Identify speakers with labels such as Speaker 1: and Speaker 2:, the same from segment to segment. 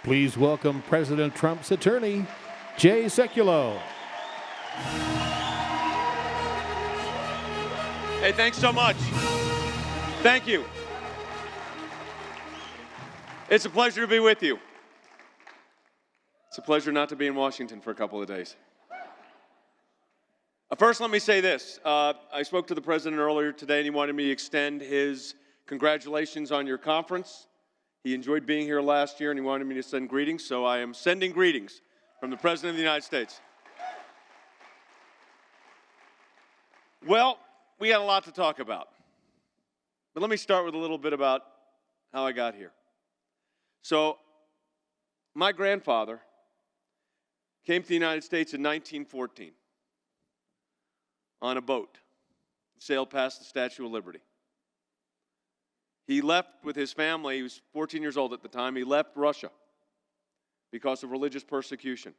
Speaker 1: Please welcome President Trump's attorney, Sekulow.
Speaker 2: Hey, thanks so much. Thank you. It's a pleasure to be with you. It's a pleasure not to be in Washington for a couple of days. First, let me say this. I spoke to the president earlier today, and he wanted me to extend his congratulations on your conference. He enjoyed being here last year, and he wanted me to send greetings, so I am sending greetings from the President of the United States. Well, we got a lot to talk about. But let me start with a little bit about how I got here. So, my grandfather came to the United States in 1914 on a boat, sailed past the Statue of Liberty. He left with his family. He was 14 years old at the time. He left Russia because of religious persecution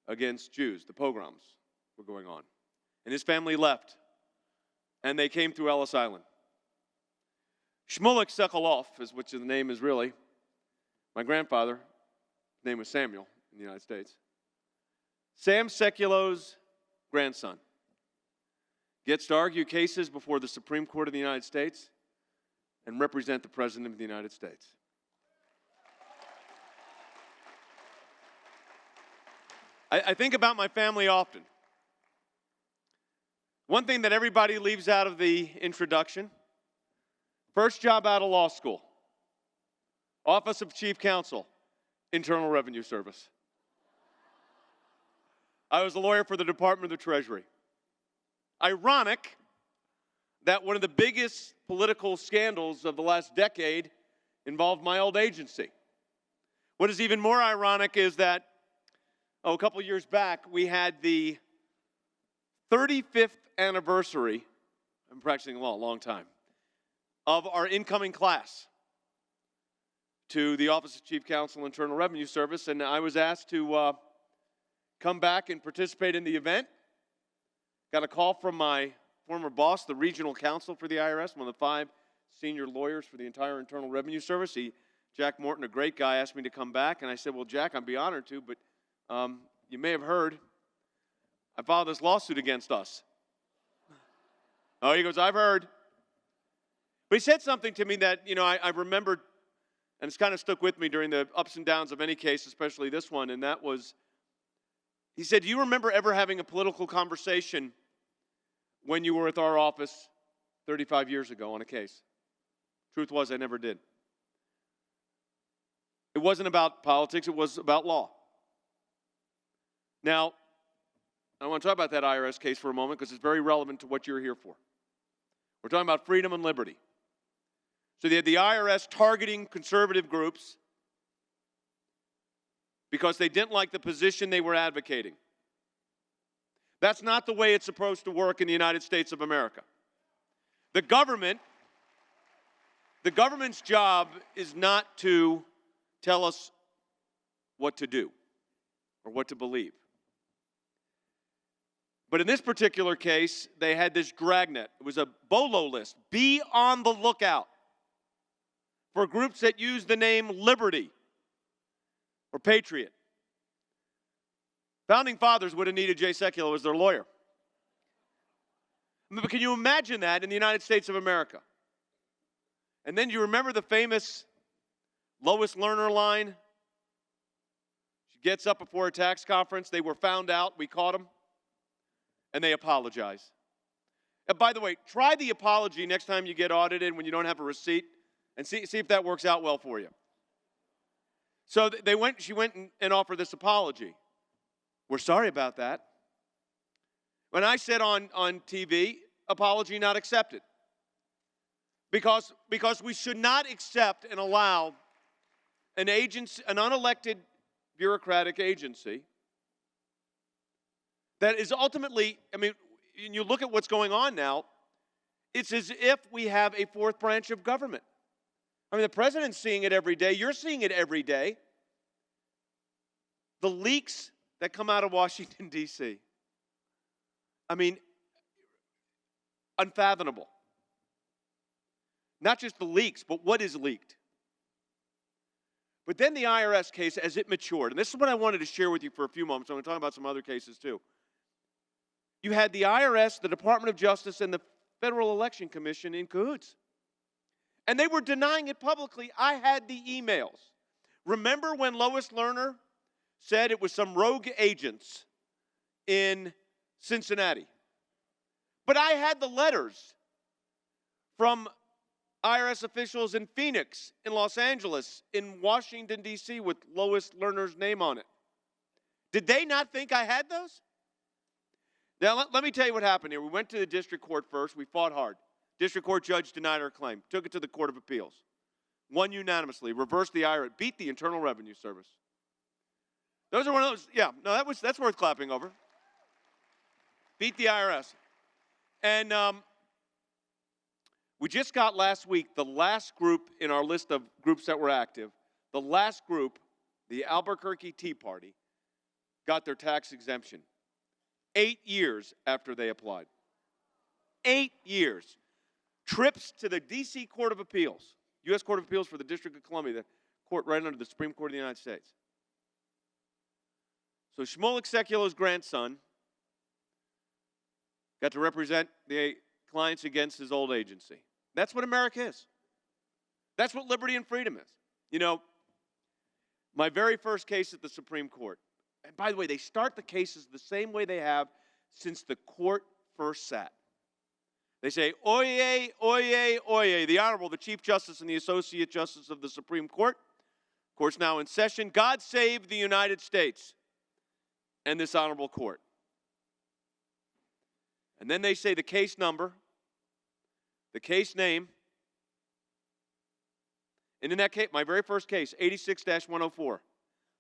Speaker 2: against Jews. The pogroms were going on. And his family left, and they came through Ellis Island. Seklow, which the name is really, my grandfather, his name was Samuel in the United States. Sam Sekulow's grandson gets to argue cases before the Supreme Court of the United States and represent the President of the United States. I think about my family often. One thing that everybody leaves out of the introduction: first job out of law school, Office of Chief Counsel, Internal Revenue Service. I was a lawyer for the Department of the Treasury. Ironic that one of the biggest political scandals of the last decade involved my old agency. What is even more ironic is that, a couple years back, we had the 35th anniversary, I'm practicing law a long time, of our incoming class to the Office of Chief Counsel, Internal Revenue Service, and I was asked to come back and participate in the event. Got a call from my former boss, the regional counsel for the IRS, one of the 5 senior lawyers for the entire Internal Revenue Service. Jack Morton, a great guy, asked me to come back, and I said, well, Jack, I'd be honored to, but you may have heard I filed this lawsuit against us. Oh, he goes, I've heard. But he said something to me that, I remembered, and it's kind of stuck with me during the ups and downs of any case, especially this one, and that was, he said, do you remember ever having a political conversation when you were with our office 35 years ago on a case? Truth was, I never did. It wasn't about politics, it was about law. Now, I want to talk about that IRS case for a moment because it's very relevant to what you're here for. We're talking about freedom and liberty. So they had the IRS targeting conservative groups because they didn't like the position they were advocating. That's not the way it's supposed to work in the United States of America. The government's job is not to tell us what to do or what to believe. But in this particular case, they had this dragnet. It was a BOLO list. Be on the lookout for groups that use the name Liberty or Patriot. Founding fathers would have needed Seklow as their lawyer. But can you imagine that in the United States of America? And then you remember the famous Lois Lerner line? She gets up before a tax conference. They were found out. We caught them. And they apologize. And by the way, try the apology next time you get audited when you don't have a receipt and see if that works out well for you. So she went and offered this apology. We're sorry about that. When I said on TV, apology not accepted. Because we should not accept and allow an unelected bureaucratic agency that is ultimately, you look at what's going on now, it's as if we have a 4th branch of government. The president's seeing it every day. You're seeing it every day. The leaks that come out of Washington, D.C. Unfathomable. Not just the leaks, but what is leaked. But then the IRS case, as it matured, and this is what I wanted to share with you for a few moments. I'm going to talk about some other cases too. You had the IRS, the Department of Justice, and the Federal Election Commission in cahoots. And they were denying it publicly. I had the emails. Remember when Lois Lerner said it was some rogue agents in Cincinnati? But I had the letters from IRS officials in Phoenix, in Los Angeles, in Washington, D.C. with Lois Lerner's name on it. Did they not think I had those? Now, let me tell you what happened here. We went to the district court first. We fought hard. District court judge denied our claim. Took it to the Court of Appeals. Won unanimously. Reversed the IRS. Beat the Internal Revenue Service. Those are one of those. Yeah, no, that's worth clapping over. Beat the IRS. And we just got last week the last group in our list of groups that were active. The last group, the Albuquerque Tea Party, got their tax exemption 8 years after they applied. 8 years. Trips to the D.C. Court of Appeals, U.S. Court of Appeals for the District of Columbia, the court right under the Supreme Court of the United States. So Shmulik Sekulow's grandson got to represent the clients against his old agency. That's what America is. That's what liberty and freedom is. You know, my very first case at the Supreme Court, and by the way, they start the cases the same way they have since the court first sat. They say, oyez, oyez, oyez, the Honorable, the Chief Justice and the Associate Justice of the Supreme Court. Court's now in session. God save the United States and this honorable court. And then they say the case number, the case name, and in that case, my very first case, 86-104,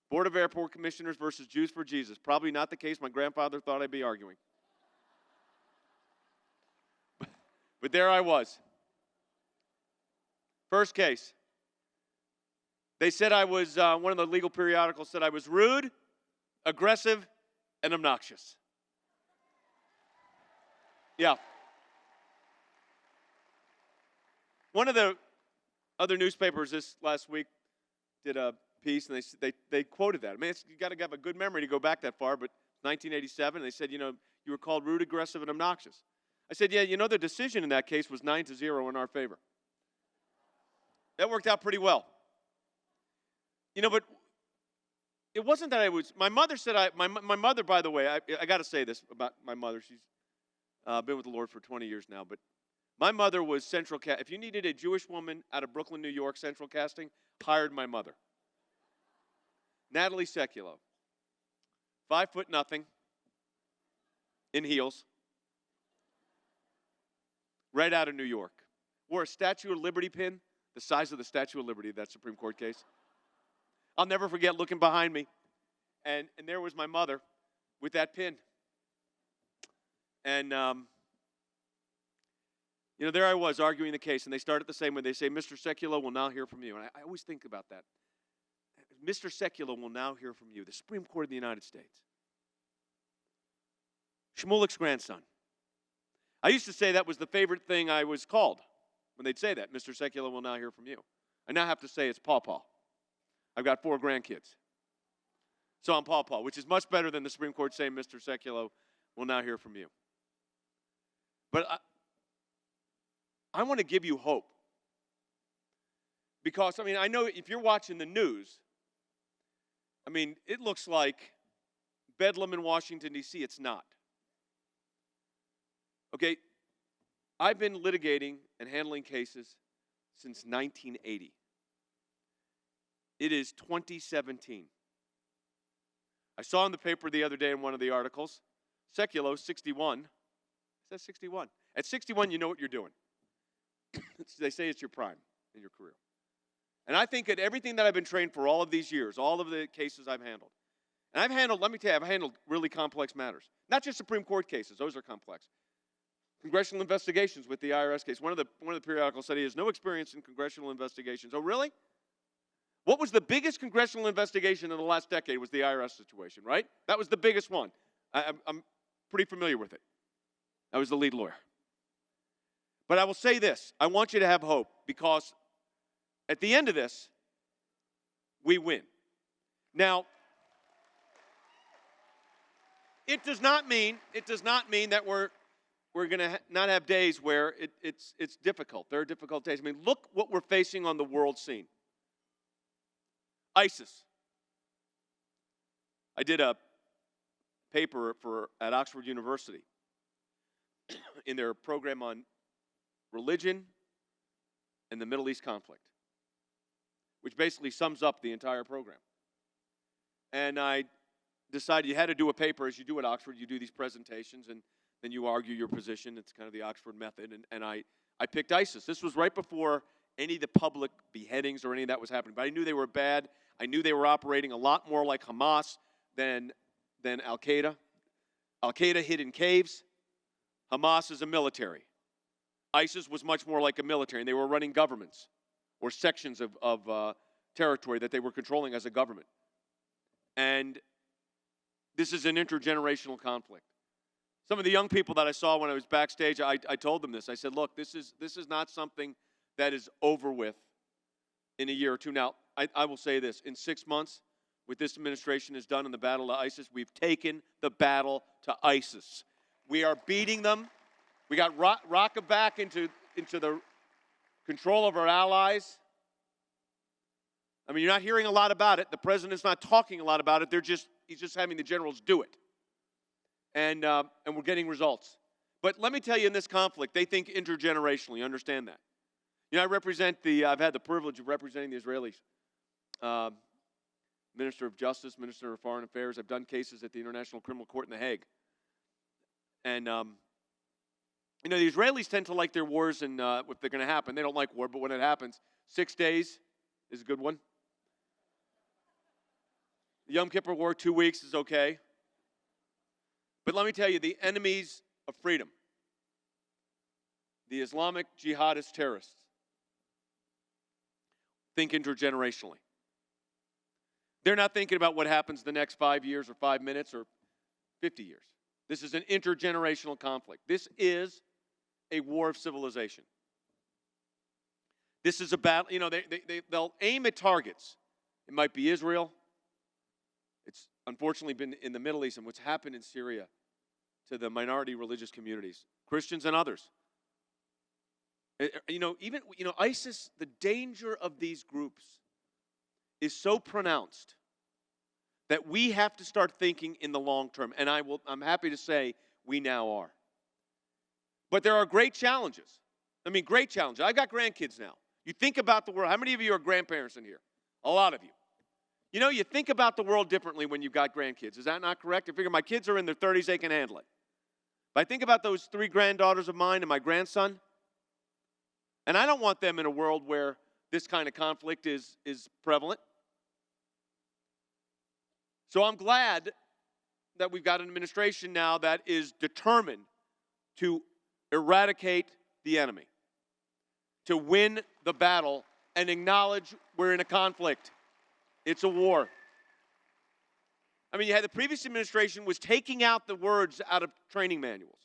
Speaker 2: Board of Airport Commissioners versus Jews for Jesus. Probably not the case my grandfather thought I'd be arguing. But there I was. First case. They said I was, one of the legal periodicals said I was rude, aggressive, and obnoxious. Yeah. One of the other newspapers this last week did a piece, and they quoted that. I mean, you got to have a good memory to go back that far, but 1987, and they said, you know, you were called rude, aggressive, and obnoxious. I said, yeah, you know, the decision in that case was 9-0 in our favor. That worked out pretty well. You know, but it wasn't that I was, my mother said, my mother, by the way, I got to say this about my mother. She's been with the Lord for 20 years now, but my mother was central casting. If you needed a Jewish woman out of Brooklyn, New York, central casting, hired my mother. Natalie Sekulow. 5'0", in heels. Right out of New York. Wore a Statue of Liberty pin, the size of the Statue of Liberty, that Supreme Court case. I'll never forget looking behind me, and there was my mother with that pin. And, you know, there I was arguing the case, and they start it the same way. They say, Mr. Sekulow will now hear from you. And I always think about that. Mr. Sekulow will now hear from you, the Supreme Court of the United States. Shmulik's grandson. I used to say that was the favorite thing I was called when they'd say that. Mr. Sekulow will now hear from you. I now have to say it's Paw. I've got 4 grandkids. So I'm Paw, which is much better than the Supreme Court saying Mr. Sekulow will now hear from you. But I want to give you hope. Because, I mean, I know if you're watching the news, I mean, it looks like Bedlam in Washington, D.C. It's not. Okay, I've been litigating and handling cases since 1980. It is 2017. I saw in the paper the other day in one of the articles, Sekulow, 61. It says 61. At 61, you know what you're doing. They say it's your prime in your career. And I think that everything that I've been trained for all of these years, all of the cases I've handled, and I've handled, let me tell you, I've handled really complex matters. Not just Supreme Court cases, those are complex. Congressional investigations with the IRS case. One of the periodicals said he has no experience in congressional investigations. Oh, really? What was the biggest congressional investigation in the last decade was the IRS situation, right? That was the biggest one. I'm pretty familiar with it. I was the lead lawyer. But I will say this. I want you to have hope because at the end of this, we win. Now, it does not mean that we're going to not have days where it's difficult. There are difficult days. I mean, look what we're facing on the world scene. ISIS. I did a paper at Oxford University in their program on religion and the Middle East conflict, which basically sums up the entire program. And I decided you had to do a paper, as you do at Oxford. You do these presentations, and then you argue your position. It's kind of the Oxford method. And I picked ISIS. This was right before any of the public beheadings or any of that was happening. But I knew they were bad. I knew they were operating a lot more like Hamas than Al-Qaeda. Al-Qaeda hid in caves. Hamas is a military. ISIS was much more like a military, and they were running governments or sections of territory that they were controlling as a government. And this is an intergenerational conflict. Some of the young people that I saw when I was backstage, I told them this. I said, look, this is not something that is over with in a year or two. Now, I will say this. In 6 months, what this administration has done in the battle to ISIS, we've taken the battle to ISIS. We are beating them. We got Raqqa back into the control of our allies. I mean, you're not hearing a lot about it. The president's not talking a lot about it. He's just having the generals do it. And we're getting results. But let me tell you, in this conflict, they think intergenerationally. Understand that. You know, I've had the privilege of representing the Israelis. Minister of Justice, Minister of Foreign Affairs. I've done cases at the International Criminal Court in The Hague. And, you know, the Israelis tend to like their wars, and if they're going to happen, they don't like war, but when it happens, 6 days is a good one. The Yom Kippur War, 2 weeks is okay. But let me tell you, the enemies of freedom, the Islamic jihadist terrorists, think intergenerationally. They're not thinking about what happens the next 5 years or 5 minutes or 50 years. This is an intergenerational conflict. This is a war of civilization. This is a battle. You know, they'll aim at targets. It might be Israel. It's unfortunately been in the Middle East, and what's happened in Syria to the minority religious communities, Christians and others. You know, ISIS, the danger of these groups is so pronounced that we have to start thinking in the long term. And I'm happy to say we now are. But there are great challenges. I mean, great challenges. I've got grandkids now. You think about the world. How many of you are grandparents in here? A lot of you. You know, you think about the world differently when you've got grandkids. Is that not correct? I figure my kids are in their 30s, they can handle it. But I think about those 3 granddaughters of mine and my grandson, and I don't want them in a world where this kind of conflict is prevalent. So I'm glad that we've got an administration now that is determined to eradicate the enemy, to win the battle and acknowledge we're in a conflict. It's a war. I mean, you had the previous administration was taking out the words out of training manuals.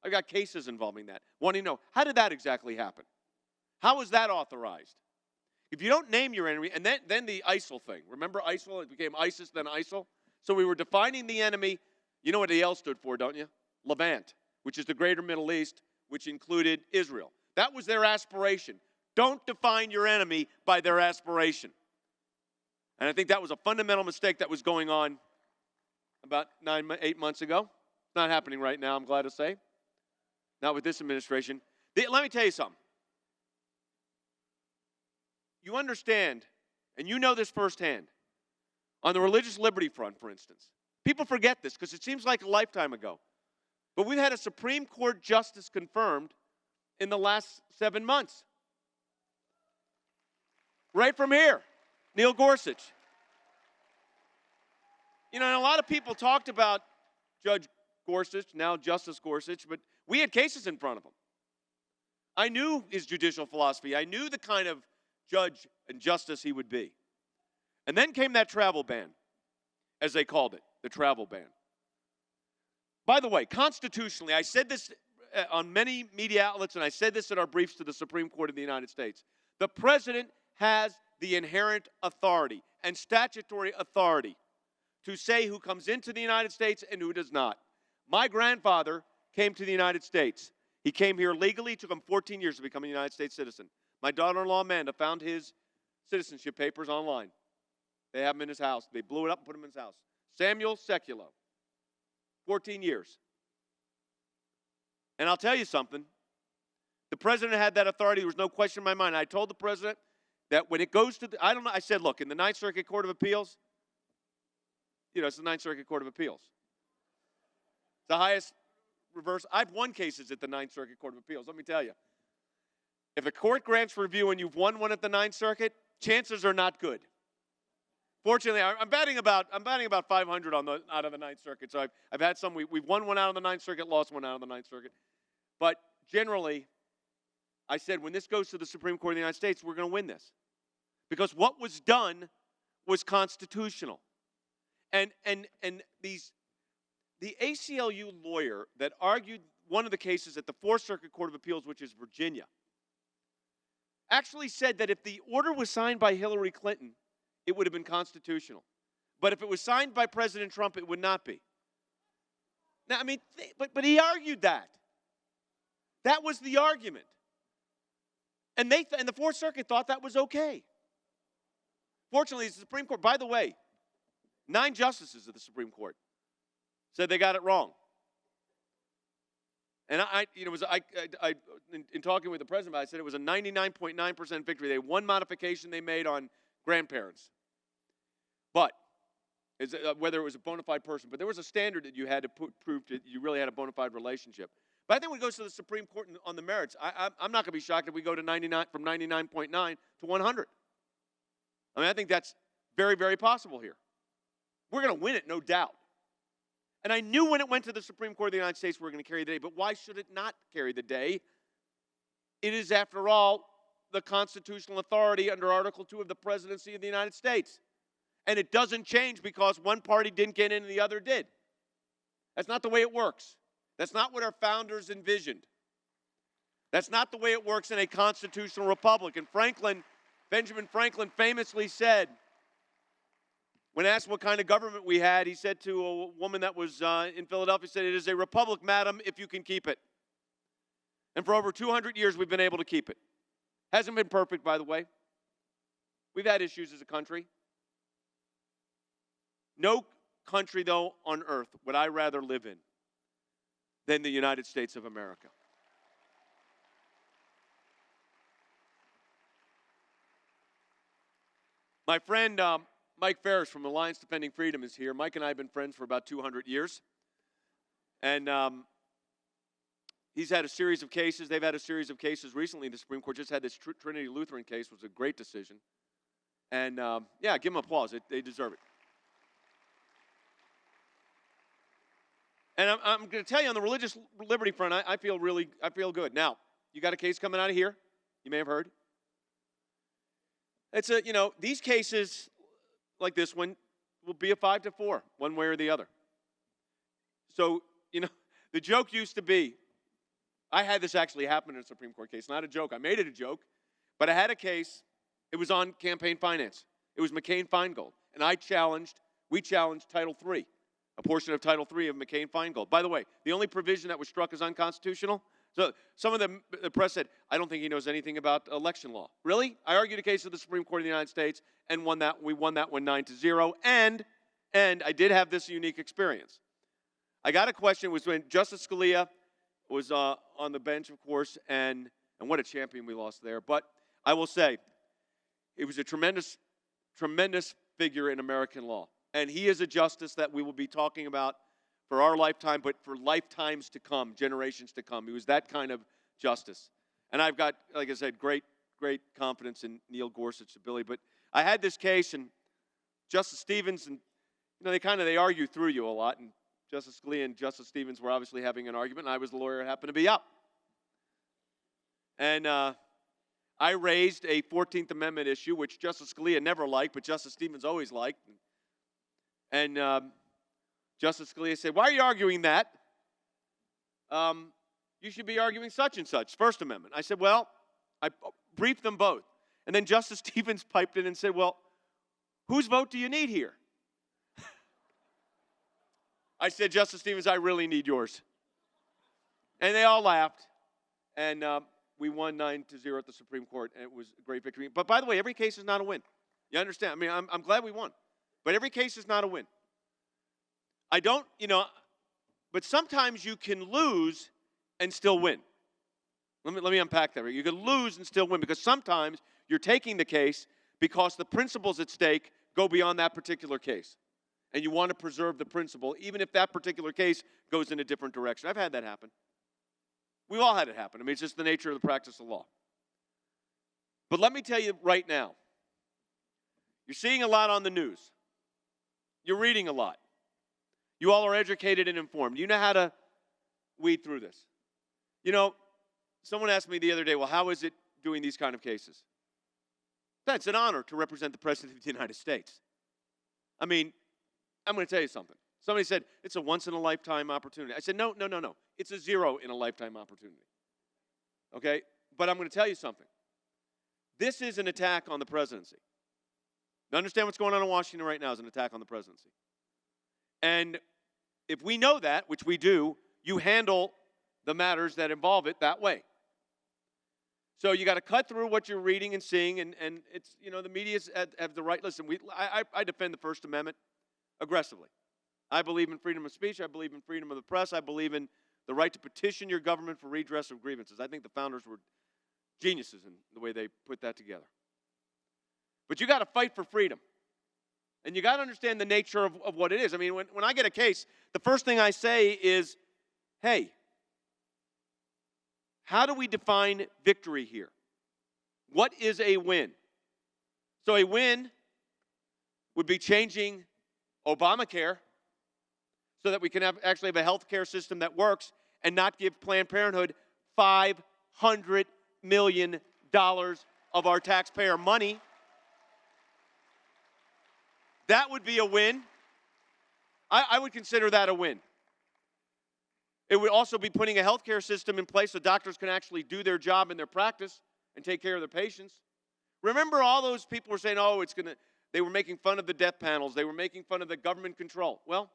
Speaker 2: I've got cases involving that. Wanting to know, how did that exactly happen? How was that authorized? If you don't name your enemy, and then the ISIL thing. Remember ISIL? It became ISIS, then ISIL. So we were defining the enemy. You know what the L stood for, don't you? Levant, which is the greater Middle East, which included Israel. That was their aspiration. Don't define your enemy by their aspiration. And I think that was a fundamental mistake that was going on about 8 months ago. It's not happening right now, I'm glad to say. Not with this administration. Let me tell you something. You understand, and you know this firsthand, on the religious liberty front, for instance. People forget this because it seems like a lifetime ago. But we've had a Supreme Court justice confirmed in the last 7 months. Right from here. Neil Gorsuch. You know, and a lot of people talked about Judge Gorsuch, now Justice Gorsuch, but we had cases in front of him. I knew his judicial philosophy. I knew the kind of judge and justice he would be. And then came that travel ban, as they called it, the travel ban. By the way, constitutionally, I said this on many media outlets, and I said this in our briefs to the Supreme Court of the United States. The president has the inherent authority and statutory authority to say who comes into the United States and who does not. My grandfather came to the United States. He came here legally. It took him 14 years to become a United States citizen. My daughter-in-law, Amanda, found his citizenship papers online. They have them in his house. They blew it up and put them in his house. Samuel Sekulow. 14 years. And I'll tell you something. The president had that authority. There was no question in my mind. I told the president that when it goes to I don't know, I said, look, in the Ninth Circuit Court of Appeals, it's the Ninth Circuit Court of Appeals. It's the highest reverse. I've won cases at the Ninth Circuit Court of Appeals, let me tell you. If a court grants review and you've won one at the Ninth Circuit, chances are not good. Fortunately, I'm batting about 500 out of the Ninth Circuit. So I've had some. We've won one out of the Ninth Circuit, lost one out of the Ninth Circuit. But generally, I said when this goes to the Supreme Court of the United States, we're going to win this, because what was done was constitutional. And the ACLU lawyer that argued one of the cases at the Fourth Circuit Court of Appeals, which is Virginia, actually said that if the order was signed by Hillary Clinton, it would have been constitutional. But if it was signed by President Trump, it would not be. Now, I mean, but he argued that. That was the argument. And the Fourth Circuit thought that was okay. Fortunately, the Supreme Court, by the way, 9 justices of the Supreme Court said they got it wrong. And in talking with the president, I said it was a 99.9% victory. They had one modification they made on grandparents. But whether it was a bona fide person, but there was a standard that you had to prove that you really had a bona fide relationship. But I think when it goes to the Supreme Court on the merits, I'm not going to be shocked if we go to 99 from 99.9 to 100. I mean, I think that's very, very possible here. We're going to win it, no doubt. And I knew when it went to the Supreme Court of the United States we were going to carry the day, but why should it not carry the day? It is, after all, the constitutional authority under Article 2 of the presidency of the United States. And it doesn't change because one party didn't get in and the other did. That's not the way it works. That's not what our founders envisioned. That's not the way it works in a constitutional republic. And Benjamin Franklin famously said, when asked what kind of government we had, he said to a woman that was in Philadelphia, he said, "It is a republic, madam, if you can keep it." And for over 200 years, we've been able to keep it. Hasn't been perfect, by the way. We've had issues as a country. No country, though, on earth would I rather live in than the United States of America. My friend Mike Ferris from Alliance Defending Freedom is here. Mike and I have been friends for about 200 years. And he's had a series of cases. They've had a series of cases recently. The Supreme Court just had this Trinity Lutheran case, which was a great decision. And, yeah, give them applause. They deserve it. And I'm going to tell you, on the religious liberty front, I feel good. Now, you got a case coming out of here. You may have heard. It's these cases like this one will be a 5-4, one way or the other. So, the joke used to be, I had this actually happen in a Supreme Court case. Not a joke. I made it a joke. But I had a case. It was on campaign finance. It was McCain-Feingold. And we challenged Title III, a portion of Title III of McCain-Feingold. By the way, the only provision that was struck as unconstitutional. So some of the press said, I don't think he knows anything about election law. Really? I argued a case of the Supreme Court of the United States and won that. We won that one 9-0. And I did have this unique experience. I got a question. It was when Justice Scalia was on the bench, of course, and what a champion we lost there. But I will say, it was a tremendous, tremendous figure in American law. And he is a justice that we will be talking about for our lifetime, but for lifetimes to come, generations to come. He was that kind of justice. And I've got, like I said, great confidence in Neil Gorsuch's ability. But I had this case, and Justice Stevens, and they argue through you a lot. And Justice Scalia and Justice Stevens were obviously having an argument, and I was the lawyer who happened to be up. And I raised a 14th Amendment issue, which Justice Scalia never liked, but Justice Stevens always liked. And Justice Scalia said, "Why are you arguing that? You should be arguing such and such, First Amendment." I said, well, I briefed them both. And then Justice Stevens piped in and said, well, whose vote do you need here? I said, Justice Stevens, I really need yours. And they all laughed. And we won 9-0 at the Supreme Court, and it was a great victory. But by the way, every case is not a win. You understand? I mean, I'm glad we won. But every case is not a win. I don't, but sometimes you can lose and still win. Let me unpack that. You can lose and still win because sometimes you're taking the case because the principles at stake go beyond that particular case. And you want to preserve the principle, even if that particular case goes in a different direction. I've had that happen. We've all had it happen. I mean, it's just the nature of the practice of law. But let me tell you right now, you're seeing a lot on the news. You're reading a lot. You all are educated and informed. You know how to weed through this. Someone asked me the other day, well, how is it doing these kind of cases? That's an honor to represent the President of the United States. I mean, I'm going to tell you something. Somebody said, it's a once-in-a-lifetime opportunity. I said, no. It's a zero-in-a-lifetime opportunity. Okay? But I'm going to tell you something. This is an attack on the presidency. To understand what's going on in Washington right now is an attack on the presidency. And if we know that, which we do, you handle the matters that involve it that way. So you got to cut through what you're reading and seeing, and it's, the media have the right. Listen, I defend the First Amendment aggressively. I believe in freedom of speech. I believe in freedom of the press. I believe in the right to petition your government for redress of grievances. I think the founders were geniuses in the way they put that together. But you got to fight for freedom. And you got to understand the nature of what it is. I mean, when I get a case, the first thing I say is, hey, how do we define victory here? What is a win? So a win would be changing Obamacare so that we can actually have a health care system that works and not give Planned Parenthood $500 million of our taxpayer money. That would be a win. I would consider that a win. It would also be putting a healthcare system in place so doctors can actually do their job in their practice and take care of their patients. Remember all those people were saying, they were making fun of the death panels. They were making fun of the government control. Well,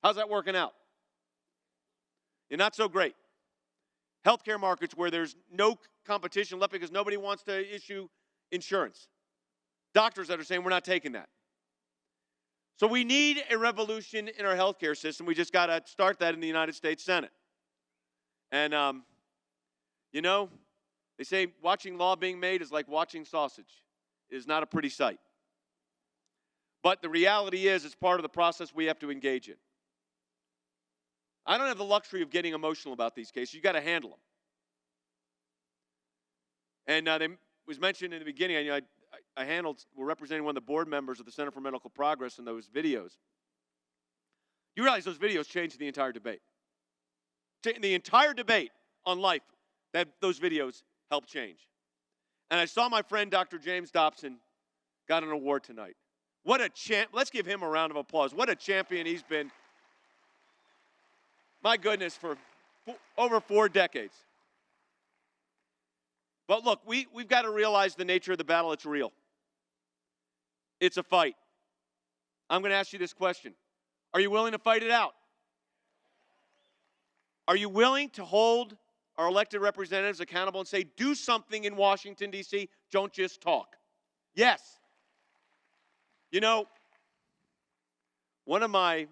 Speaker 2: how's that working out? You're not so great. Healthcare markets where there's no competition left because nobody wants to issue insurance. Doctors that are saying we're not taking that. So we need a revolution in our healthcare system. We just got to start that in the United States Senate. And, they say watching law being made is like watching sausage. It is not a pretty sight. But the reality is it's part of the process we have to engage in. I don't have the luxury of getting emotional about these cases. You got to handle them. And it was mentioned in the beginning, we're representing one of the board members of the Center for Medical Progress in those videos. You realize those videos changed the entire debate. The entire debate on life, those videos helped change. And I saw my friend Dr. James Dobson got an award tonight. What a champ. Let's give him a round of applause. What a champion he's been. My goodness, for over 4 decades. But look, we've got to realize the nature of the battle. It's real. It's a fight. I'm going to ask you this question. Are you willing to fight it out? Are you willing to hold our elected representatives accountable and say, do something in Washington, D.C., don't just talk? Yes. One of my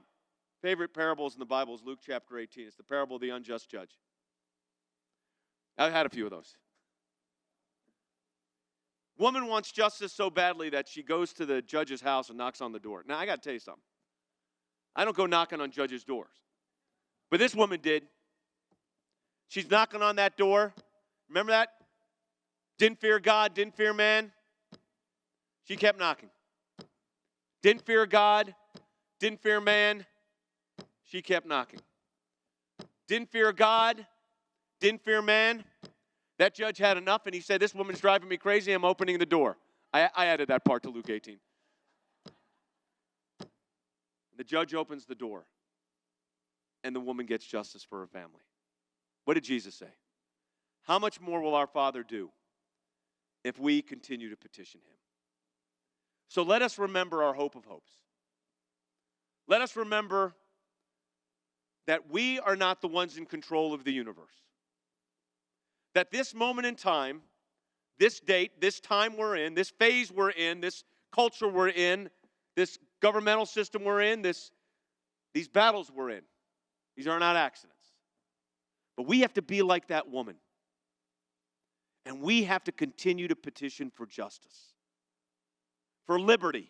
Speaker 2: favorite parables in the Bible is Luke chapter 18. It's the parable of the unjust judge. I've had a few of those. Woman wants justice so badly that she goes to the judge's house and knocks on the door. Now, I got to tell you something. I don't go knocking on judges' doors. But this woman did. She's knocking on that door. Remember that? Didn't fear God, didn't fear man. She kept knocking. Didn't fear God, didn't fear man. She kept knocking. Didn't fear God, didn't fear man. That judge had enough, and he said, this woman's driving me crazy. I'm opening the door. I added that part to Luke 18. The judge opens the door, and the woman gets justice for her family. What did Jesus say? How much more will our Father do if we continue to petition him. So let us remember our hope of hopes. Let us remember that we are not the ones in control of the universe. That this moment in time, this date, this time we're in, this phase we're in, this culture we're in, this governmental system we're in, these battles we're in, these are not accidents. But we have to be like that woman. And we have to continue to petition for justice, for liberty,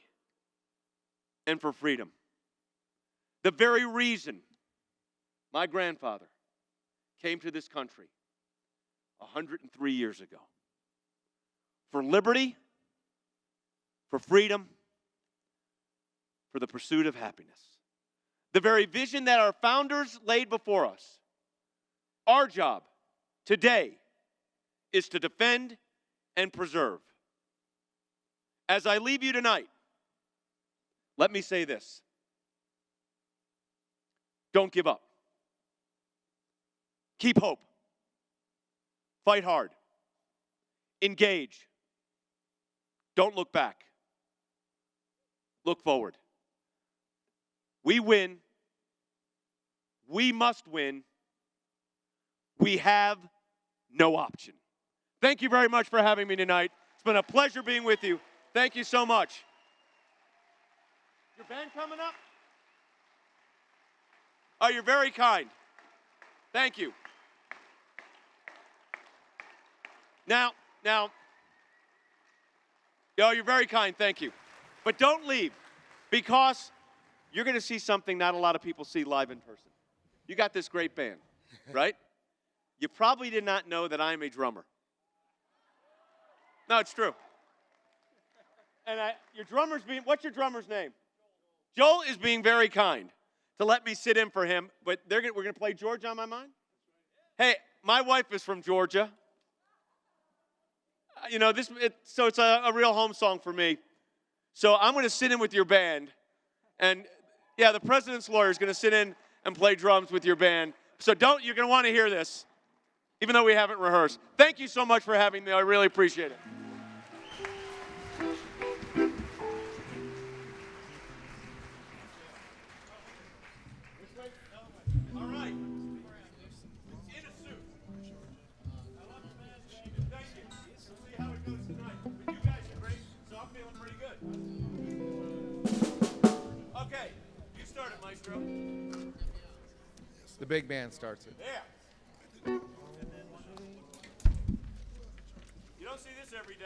Speaker 2: and for freedom. The very reason my grandfather came to this country 103 years ago. For liberty, for freedom, for the pursuit of happiness. The very vision that our founders laid before us. Our job today is to defend and preserve. As I leave you tonight, let me say this. Don't give up. Keep hope. Fight hard. Engage. Don't look back. Look forward. We win. We must win. We have no option. Thank you very much for having me tonight. It's been a pleasure being with you. Thank you so much. Your band coming up? Oh, you're very kind. Thank you. Now, you're very kind. Thank you. But don't leave, because you're going to see something not a lot of people see live in person. You got this great band, right? You probably did not know that I'm a drummer. No, it's true. And what's your drummer's name? Joel is being very kind to let me sit in for him, but we're going to play Georgia on My Mind? Hey, my wife is from Georgia. So it's a real home song for me. So I'm going to sit in with your band. And, yeah, the president's lawyer is going to sit in and play drums with your band. So you're going to want to hear this, even though we haven't rehearsed. Thank you so much for having me. I really appreciate it. All right. In a suit. I love the band. Thank you. We'll see how it goes tonight. But you guys are great, so I'm feeling pretty good. Okay. You start it, Maestro.
Speaker 3: The big band starts it.
Speaker 2: Yeah. You don't see this every day.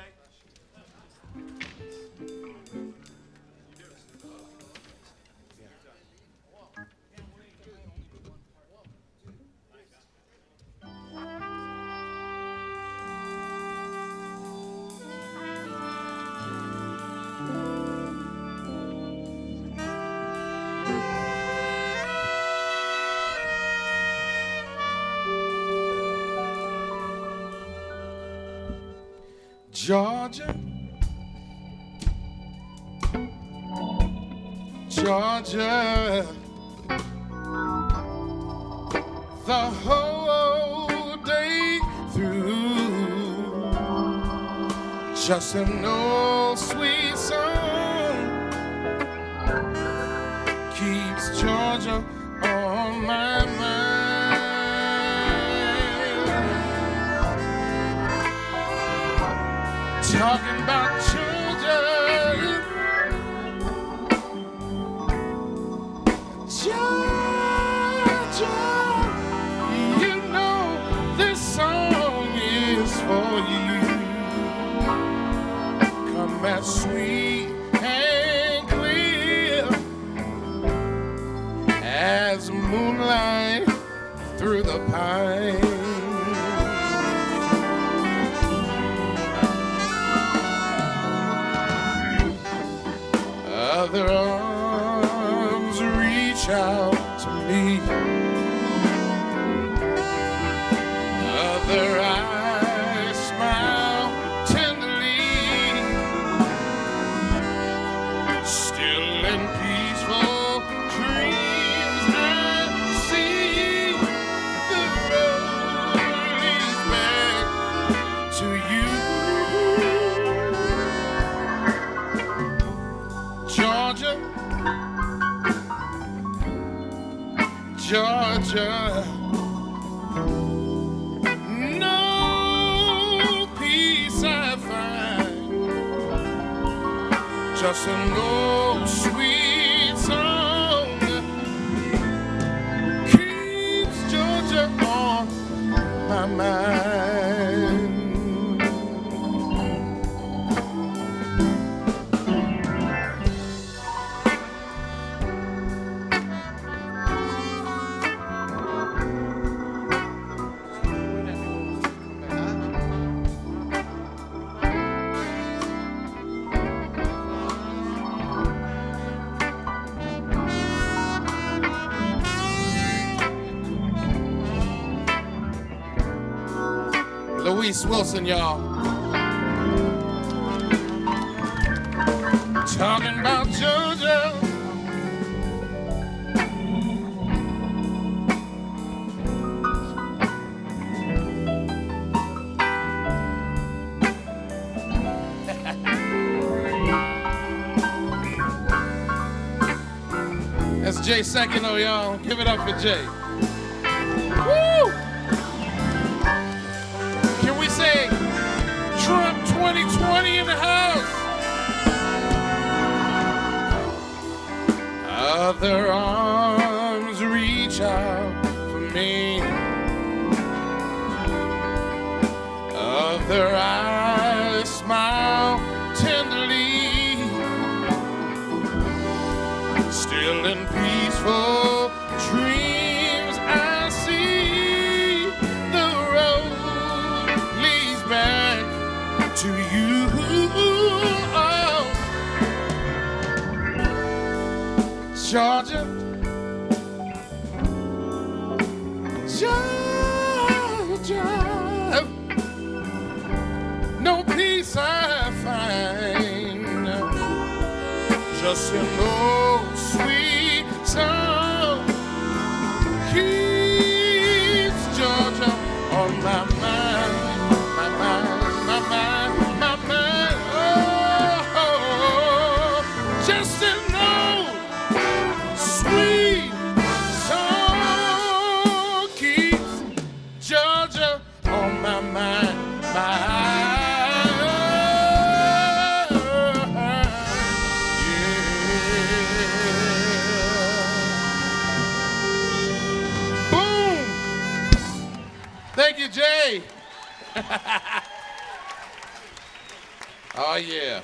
Speaker 3: Georgia, Georgia, the whole day through, just an old sweet song keeps Georgia on my mind. Talking about children, Georgia, you know this song is for you. Come as sweet and clear as moonlight through the pines. Other arms reach out to me. Other eyes smile tenderly. Still in peaceful dreams I see the road leads back to you. Georgia. No peace I find, just an old sweet song keeps Georgia on my mind. Louise Wilson, y'all. Talking about Georgia. That's Jay Sekulow, y'all. Give it up for Jay. Woo! Can we say Trump 2020 in the house? Other arms reach out for me. Other eyes smile tenderly. Still in peaceful dreams I see the road leads back to you. Oh, Georgia, Georgia, no peace I find, just an old sweet song keeps Georgia on my mind, my mind, my mind, my mind. Oh, just an old sweet song keeps Georgia on my mind, Boom! Thank you, Jay. Oh, yeah.